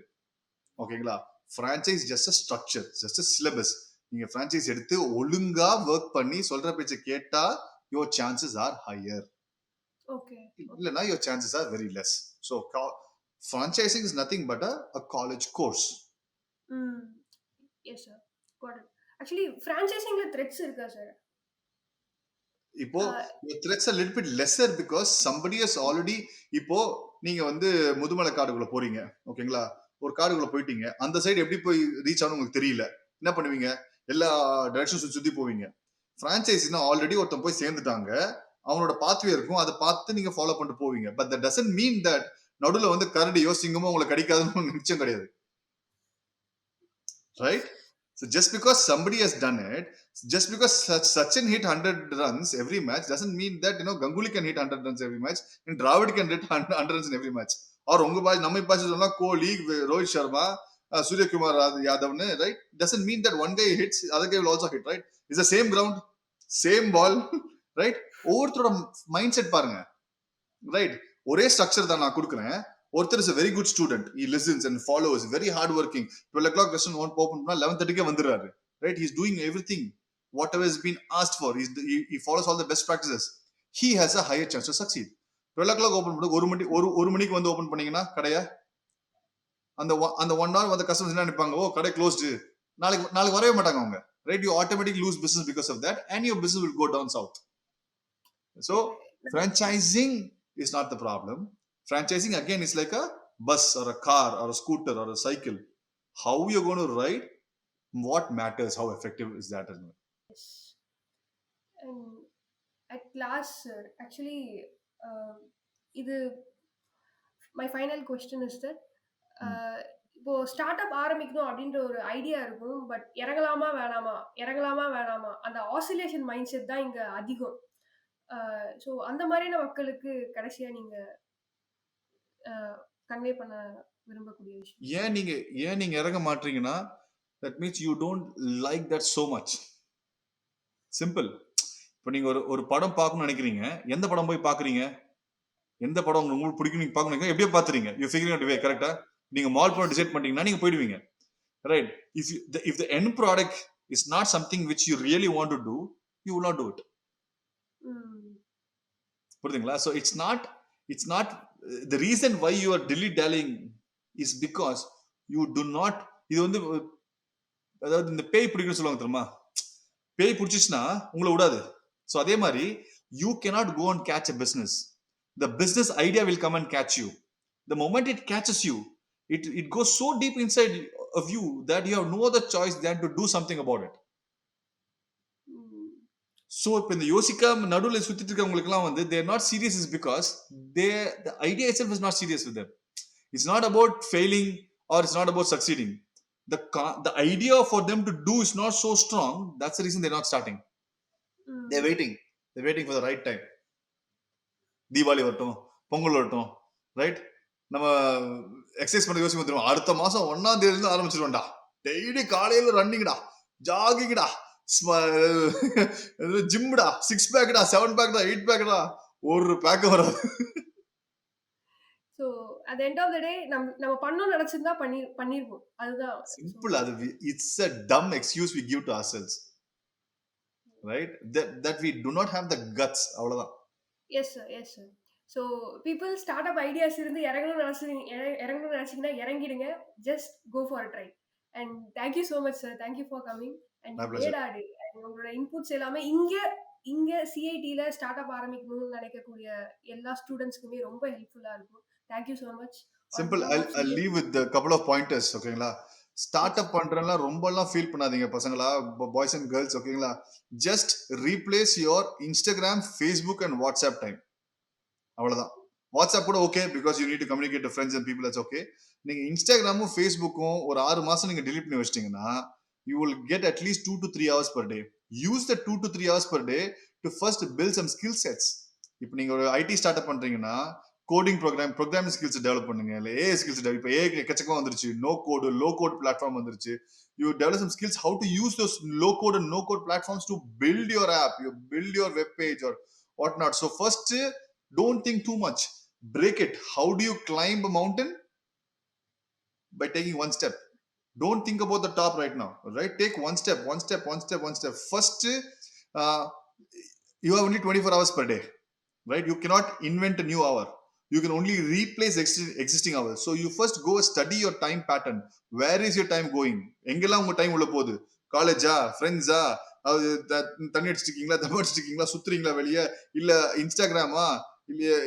ஓகேங்களா? Franchise just a structure, just a syllabus. நீங்க பிரான்சைஸ் எடுத்து ஒழுங்கா ஒர்க் பண்ணி சொல்ற பேச்சு கேட்டா your chances are higher. Okay. இல்லனா your chances are very less. So franchising is nothing but a college course. Yes sir, got it. Actually franchisingல threats இருக்கா sir? இப்போ threats a little bit lesser because somebody has already, இப்போ நீங்க வந்து முதுமலை காடுக்குள்ள போறீங்க, ஓகேங்களா? ஒரு காடுக்குள்ள போயிட்டீங்க, அந்த சைடு எப்படி போய் ரீச் ஆகணும் உங்களுக்கு தெரியல, என்ன பண்ணுவீங்க? எல்லா டைரக்ஷன் சுத்தி போவீங்க. பிரான்சைஸ்னா ஆல்ரெடி ஒருத்தன் போய் சேர்ந்துட்டாங்க, அவனோட பாத்வே இருக்கும், அதை பார்த்து நீங்க ஃபாலோ பண்ணிட்டு போவீங்க. But that doesn't mean that நடுவில் வந்து கரடியோ சிங்கமோ உங்களுக்கு கிடைக்காதுன்னு நிச்சயம் கிடையாது, right? So just because somebody has done it, just because Sachin hit 100 runs every match doesn't mean that Ganguly can hit 100 runs every match and Dravid can hit 100 runs in every match. Or unga baaj namme paase sonna Kohli, Rohit Sharma, Surya Kumar Yadav ne, right? Doesn't mean that one guy hits, other guy will also hit, right? It's the same ground, same ball, right? ஒவ்வொருத்தரோட mind set பாருங்க, right? ஒரே structure தான் நான் கொடுக்குறேன். ஒருத்தர் is a very good student, he listens and follows, very hard working. 12 o'clock restaurant open பண்ணா 11:30 வந்துறாரு, right? He's doing everything whatever has been asked for. He follows all the best practices. He has a higher chance to succeed. 12 o'clock open பண்ணி ஒரு மணிக்கு வந்து open பண்ணீங்கன்னா கடையா, அந்த 1 hour வந்து customers என்ன நினைப்பாங்க, ஓ கடை க்ளோஸ்டு, நாளைக்கு வரவே மாட்டாங்க அவங்க, right? You automatically lose business because of that and your business will go down south. So franchising is not the problem. Franchising again is like a bus or a car or a scooter or a cycle. How you're going to ride, what matters, how effective is that? Yes. And at last sir, actually இது my final question is that இப்போ start up ஆரம்பிக்கணும் அப்படின்ற ஒரு idea இருக்கும், but இறங்கலாமா வேணாமா அந்த oscillation mind set தான் இங்க அதிகம். ஸோ அந்த மாதிரியான மக்களுக்கு கடைசியா நீங்க கன்வே பண்ண விரும்பக்கூடிய விஷயம், ஏன் நீங்க இறங்க மாட்டீங்கன்னா, that means you don't like that so much. Simple. இப்போ நீங்க ஒரு படம் பார்க்கணும்னு நினைக்கிறீங்க, எந்த படம் போய் பாக்குறீங்க, எந்த படம் உங்களுக்கு பிடிக்கும் நீங்க பார்க்கணும், எப்படியே பாத்துறீங்க, யூ ஃபிகரிங் அவுட் வே, கரெக்டா? நீங்க மால் போய் டிசைட் பண்ணிட்டீங்கன்னா நீங்க போயிடுவீங்க, right? If the end product is not something which you really want to do, you will not do it. புரியுதுங்களா? So it's not the reason why you are dilly dallying is because you to not, இது வந்து அதாவது இந்த பேய் பிடிக்குன்னு சொல்லுவாங்க தெரியுமா, பேய் பிடிச்சிச்சுன்னா உங்களை விடாது. ஸோ அதே மாதிரி you cannot go and catch a business. The business idea will come and catch you. The moment it catches you, it goes so deep inside of you that you have no other choice than to do something about it. So இப்போ இந்த யோசிக்காம நடுவில் சுத்திட்டு இருக்கவங்களுக்குலாம் வந்து they're not serious is because they the idea itself is not serious with them. It's not about failing or it's not about succeeding. The idea for them to do is not so strong. That's the reason they're not starting. They're waiting for the right time. Deepavali வரட்டும், பொங்கல் வரட்டும், right? நம்ம exercise பண்ண யோசிக்க வந்துடும், அடுத்த மாசம் 1ஆம் தேதியிலிருந்து ஆரம்பிச்சிருவோம்டா, டெய்லி காலையில ரன்னிங்டா, ஜாகிங்டா, ஜிம்டா, 6 பேக்டா, 7 பேக்டா, 8 பேக்டா, ஒரு பேக் வராது. So at the end of the day நம்ம பண்ணணும்னு நினைச்சிருந்தா பண்ணிருப்போம். அதுதான் சிம்பிள். அது it's a dumb excuse we give to ourselves, right? That we do not have the guts. அவ்வளவுதான். Yes sir, yes sir. So people start up ideas இருந்து இறங்கணும்னு நினைச்சீங்கன்னா இறங்கிடுங்க. Just go for try. And thank you so much sir. Thank you for coming and ஏடாடி உங்களோட inputs எல்லாமே இங்க சிஐடியில் start up ஆரம்பிக்கணும்னு நினைக்கக்கூடிய எல்லா ஸ்டூடெண்ட்ஸ்க்குமே ரொம்ப ஹெல்ப்ஃபுல்லா இருக்கும். Thank you so much. Simple. I'll leave with a couple of pointers. ஓகேங்களா? ஸ்டார்ட் அப் பண்றேன்னா ரொம்பலாம் ஃபீல் பண்ணாதீங்க பசங்களா, பாய்ஸ் அண்ட் கேர்ள்ஸ். ஓகேங்களா? Just replace your Instagram, Facebook and WhatsApp time. அவ்வளவுதான். வாட்ஸ்அப் கூட okay, because you need to communicate to friends and people, that's okay. நீங்க இன்ஸ்டாகிராமும் ஃபேஸ்புக்கும் ஒரு 6 மாசம் நீங்க delete பண்ணி வச்சிட்டீங்கன்னா you will get at least 2 to 3 hours per day. Use the 2 to 3 hours per day to first build some skill sets. இப்போ நீங்க ஒரு ID start up பண்றீங்கன்னா coding programming skills develop பண்ணுங்க. இல்லை ஏஐ ஸ்கில்ஸ் டெவலப். இப்போ AI எக்கச்சக்கமா வந்துருச்சு. No code, low code platform வந்துருச்சு. You develop some skills how to use those low code and no code platforms to build your app, you build your web page or what not. So first don't think too much, break it. How do you climb a mountain? By taking one step. Don't think about the top right now, right? Take one step. First, you have only 24 hours per day, right? You cannot invent a new hour. You can only replace existing hours. So you first go study your time pattern. Where is your time going? எங்கெல்லாம் உங்க time உள்ள போகுது? காலேஜா, ஃப்ரெண்ட்ஸா, தண்ணி அடிச்சிருக்கீங்களா, தம் அடிச்சிருக்கீங்களா, சுத்துறீங்களா வெளியே, இல்ல இன்ஸ்டாகிராமா,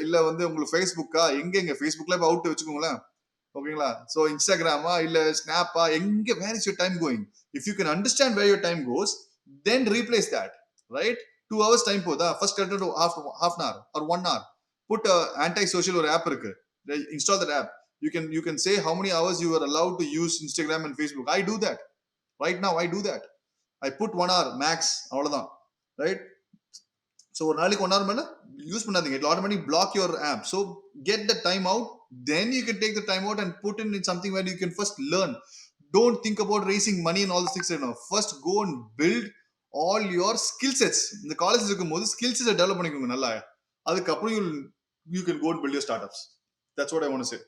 இல்ல வந்து உங்களுக்கு ஃபேஸ்புக்கா? எங்க ஃபேஸ்புக்ல இப்ப அவுட் வச்சுக்கோங்களேன். ஓகேங்களா? சோ இன்ஸ்டாகிராமா இல்ல ஸ்னாப்பா, எங்க, where is your time going? If you can understand where your time goes, then replace that, right? 2 hours time போதா, first cut to half an hour or 1 hour. Put anti-social ஒரு app இருக்கு, install that app. You can say how many hours you are allowed to use Instagram and Facebook. I do that right now. I put 1 hour max, அவ்வளவுதான், right? So ஒரு நாளைக்கு 1 hour மேல use பண்ணாதீங்க. It automatic block your app. So get the time out, then you can take the time out and put in something where you can first learn. Don't think about raising money and all these things right now. First go and build all your skill sets. இந்த college இருக்கும்போது skills develop பண்ணிக்கோங்க நல்லா. அதுக்கப்புறம் you can go and build your startups. That's what I want to say.